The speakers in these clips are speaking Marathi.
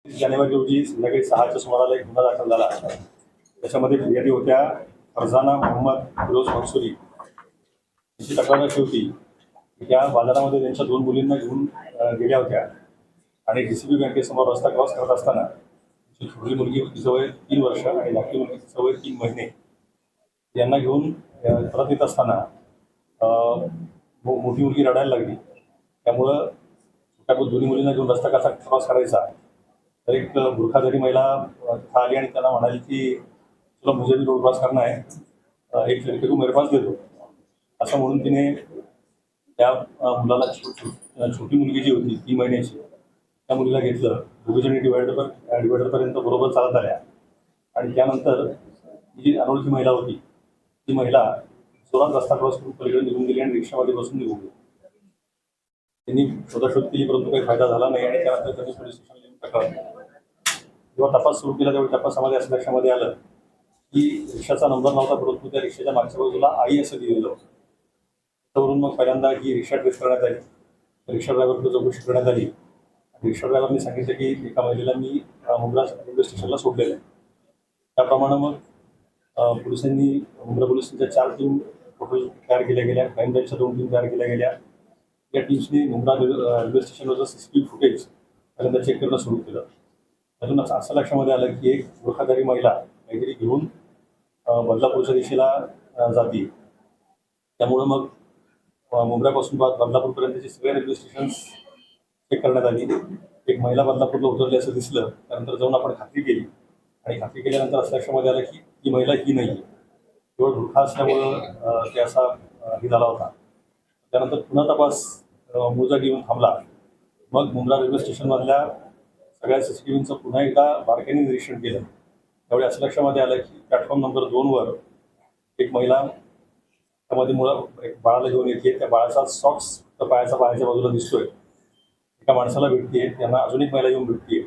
जानेवारी रोजी संध्याकाळी 6च्या सुमाराला एक गुन्हा दाखल झाला. त्याच्यामध्ये फिर्यादी होत्या फरजाना मोहम्मद फिरोज मंसुरी. त्याची तक्रार अशी होती की त्या बाजारामध्ये त्यांच्या 2 मुलींना घेऊन गेल्या होत्या आणि DCB बँकेसमोर रस्ता क्रॉस करत असताना जी छोटी मुलगी तिचं वय 3 वर्ष आणि धाकटी मुलगी तिचं वय 3 महिने यांना घेऊन परत येत असताना मोठी मुलगी रडायला लागली. त्यामुळं छोट्या दोन्ही मुलींना घेऊन रस्ता कसा क्रॉस करायचा तर एक बुरखाधारी महिला आली आणि त्याला म्हणाली की तुला मुझे भी रोड क्रॉस करना है, एक लड़के को मेरे पास दे दो, असं म्हणून तिने त्या मुलाला छोटी मुलगी जी होती 3 महिन्याची त्या मुलीला घेतलं. दोघीजणी डिवायडरपर्यंत बरोबर चालत आल्या आणि त्यानंतर जी अनोळखी महिला होती ती महिला जोरात रस्ता क्रॉस करून पलीकडे निघून गेली आणि रिक्षामध्ये बसून निघून गेली. त्यांनी शोधाशोध केली परंतु काही फायदा झाला नाही आणि त्यानंतर त्यांनी पोलीस स्टेशनला येऊन तक्रार केली. जेव्हा तपास सुरू केला त्यावेळी तपासामध्ये असं लक्षामध्ये आलं की रिक्षाचा नंबर नव्हता परंतु त्या रिक्षाच्या मागच्या बाजूला आई असं लिहिलेलं होतं. त्यावरून मग पहिल्यांदा ही रिक्षा ट्रेस करण्यात आली. रिक्षा ड्रायव्हरकडे चौकशी करण्यात आली. रिक्षा ड्रायव्हरने सांगितलं की एका महिलेला मी मुंब्रा रेल्वे स्टेशनला सोडलेलं आहे. त्याप्रमाणे मग पोलिसांनी मुंब्रा पोलिसांच्या 4 टीम टोटल तयार केल्या गेल्या. क्राईम ब्रँचच्या 2 टीम तयार केल्या गेल्या. या टीम्सनी मुंब्रा रेल्वे स्टेशनवरचं CCTV फुटेज पहिल्यांदा चेक करणं सुरू केलं. त्यातून असं लक्षामध्ये आलं की एक बुरखाधारी महिला काहीतरी घेऊन बदलापूरच्या दिशेला जाते. त्यामुळं मग मुंब्रापासून बदलापूरपर्यंतचे सगळे रेल्वे स्टेशन्स चेक करण्यात आली. एक महिला बदलापूरला उतरली असं दिसलं. त्यानंतर जाऊन आपण खात्री केली आणि खात्री केल्यानंतर असं लक्षामध्ये आलं की ही महिला ही नाही आहे. केवळ बुरखा असल्यामुळं ते असा हे झाला होता. त्यानंतर पुन्हा तपास मूळ जागी येऊन थांबला. मग मुंब्रा रेल्वे स्टेशनमधल्या सगळ्या CCTVचं पुन्हा एकदा बारकाईने निरीक्षण केलं. त्यावेळी असं लक्षामध्ये आलं की प्लॅटफॉर्म नंबर 2वर एक महिला त्यामध्ये एक बाळाला घेऊन येते. त्या बाळाचा सॉक्स पायाच्या बाजूला दिसतोय. एका माणसाला भेटते. त्यांना अजून एक महिला येऊन भेटते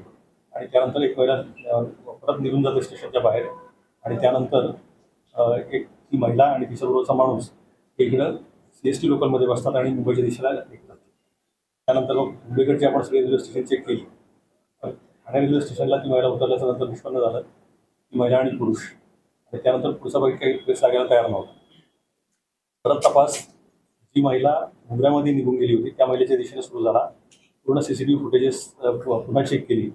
आणि त्यानंतर एक महिला परत निघून जाते स्टेशनच्या बाहेर आणि त्यानंतर एक ती महिला आणि तिच्याबरोबरचा माणूस इकडं CST लोकलमध्ये बसतात आणि मुंबईच्या दिशेला निघतात. त्यानंतर मग मुंबईकडची आपण सगळी रेल्वे स्टेशन चेक केली. ठाणे रेल्वे स्टेशनला ती महिला उतरल्याचं नंतर निष्पन्न झालं ती महिला आणि पुरुष आणि त्यानंतर पुढचा बाकी काही ट्रेस लागायला तयार नव्हता. परत तपास जी महिला मुंब्र्यामध्ये निघून गेली होती त्या महिलेच्या दिशेने सुरू झाला. पूर्ण CCTV फुटेजेस पुन्हा चेक केली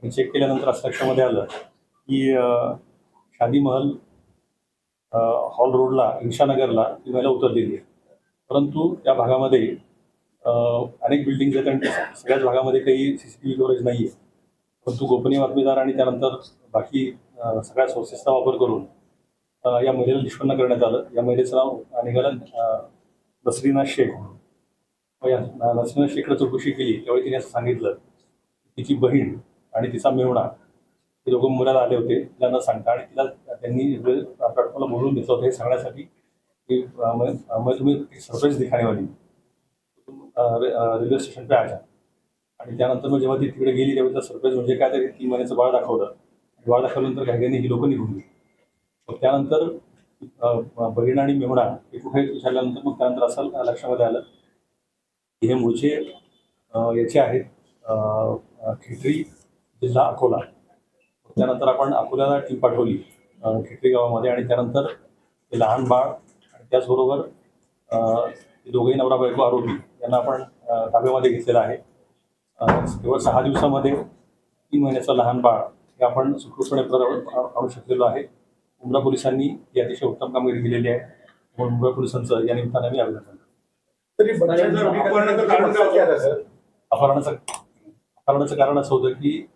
आणि चेक केल्यानंतर असं लक्षामध्ये आलं की शादी महल हॉल रोडला ईशानगरला ती महिला उतरलेली आहे. परंतु त्या भागामध्ये अनेक बिल्डिंग्स आहेत आणि सगळ्याच भागामध्ये काही CCTV कव्हरेज नाही आहे. परंतु गोपनीय बातमीदार आणि त्यानंतर बाकी सगळ्या सोर्सेसचा वापर करून या महिलेला निष्पन्न करण्यात आलं. या महिलेचं नाव निघालं नसरीना शेख. या नसरीना शेखला चौकशी केली त्यावेळी तिने असं सांगितलं तिची बहीण आणि तिचा मेहुणा हे दोघं मुलाला आले होते तिला न सांगता आणि तिला त्यांनी प्लॅटफॉर्मला बोलवून घेतलं होतं हे सांगण्यासाठी की मग तुम्ही सरप्राईज दिखाने वाली रेल्वे स्टेशन पे आजा. आणि त्यानंतर मग जेव्हा ती तिकडे गेली त्यावेळी त्या सरप्राईज म्हणजे काय तरी 3 महिन्याचं बाळ दाखवलं. बाळ दाखवल्यानंतर घाईघाईने ही लोकं निघून गेली. मग त्यानंतर बहीण आणि मेहुणा हे कुठे विचारल्यानंतर मग त्यानंतर असं लक्षामध्ये आलं की हे मूळचे याचे आहेत खेटरी जिल्हा अकोला. त्यानंतर आपण अकोल्याला टीम पाठवली खेटरी गावामध्ये आणि त्यानंतर ते लहान बाळ आणि त्याचबरोबर दोघेही नवरा बायको आरोपी यांना आपण ताब्यामध्ये घेतलेलं आहे. केवळ 6 दिवसामध्ये 3 महिन्याचं लहान बाळ हे आपण सुखरूपपणे आणू शकलेलो आहे. मुंब्रा पोलिसांनी ही अतिशय उत्तम कामगिरी केलेली आहे. म्हणून मुंब्रा पोलिसांचं या निमित्ताने मी अभिनंदन करतो. अपहरणाचं कारण असं होतं की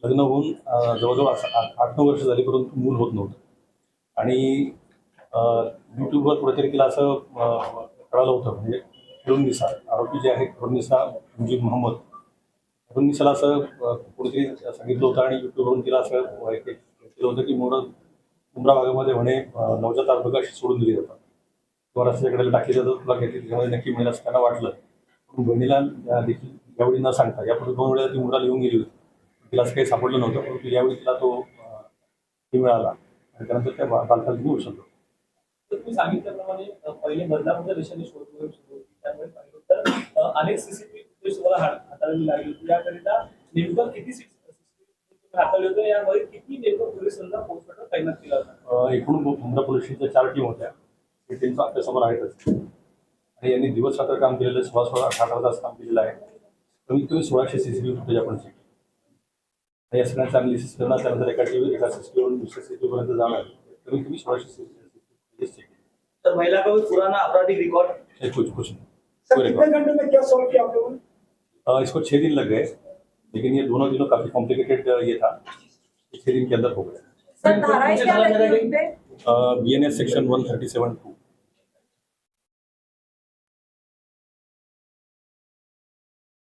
लग्न होऊन जवळजवळ 8-9 वर्ष झाली परंतु मूल होत नव्हतं आणि यूट्यूबवर कुठेतरी तिला असं कळालं होतं. म्हणजे हिरुन्निसा आरोपी जे आहेत हिरुन्निसा मुजीब मोहम्मद हिरुन्निसाला असं कोणीतरी सांगितलं होतं आणि यूट्यूबवरून तिला असं केलं होतं की मुंब्रा भागामध्ये म्हणे नवजात अर्भकाशी सोडून दिली जातात किंवा रस्त्याकडे टाकली जातात तुला घेतली त्याच्यामध्ये नक्की महिला त्यांना वाटलं. बहिणीला देखील यावेळी न सांगता यापूर्वी 2 वेळा ती मुंब्राला येऊन गेली होती. तिला असं काही सापडलं नव्हतं परंतु यावेळी तिला तो मिळाला आणि त्यानंतर त्या बालकाला तुम्ही उचललो. तर तुम्ही सांगितल्याप्रमाणे पहिले बदलापूरच्या दिशेने शोध मोहीम सुरू होती. त्यामुळे पाहिलं तर अनेक CCTV फुटेज तुम्हाला हाताळावी लागली होती. याकरिता नेमकं किती CCTV हाताळले होते यामध्ये किती नेमकं पोलिसांना पोस्टमॉर्टम तैनात केला होता? एकूण मुंब्रा पोलीस स्टेशनच्या 4 टीम होत्या. हे टीमचं आपल्यासमोर आहेतच आणि यांनी दिवस रात्र काम केलेलं 16-18 तास काम केलेलं आहे. कमीत कमी 1600 CCTV फुटेज आपण चेक केले. या सगळ्यांचा अनालिसिस करणार, त्यानंतर एका CCTV वरून दुसऱ्या CCTV पर्यंत जाणार. कमीत कमी 1600 CCTV फुटेज चेक केले. सर, महिला का कोई पुराना आपराधिक रिकॉर्ड? कुछ नहीं. सर कितने घंटे में क्या सॉल्व किया आप लोगों ने? इसको 6 दिन लग गए, लेकिन ये दोनों दिनों काफी कॉम्प्लिकेटेड ये था. 6 दिन के अंदर हो गया. सर धाराएं क्या लगी उन पे? BNS section 137(2)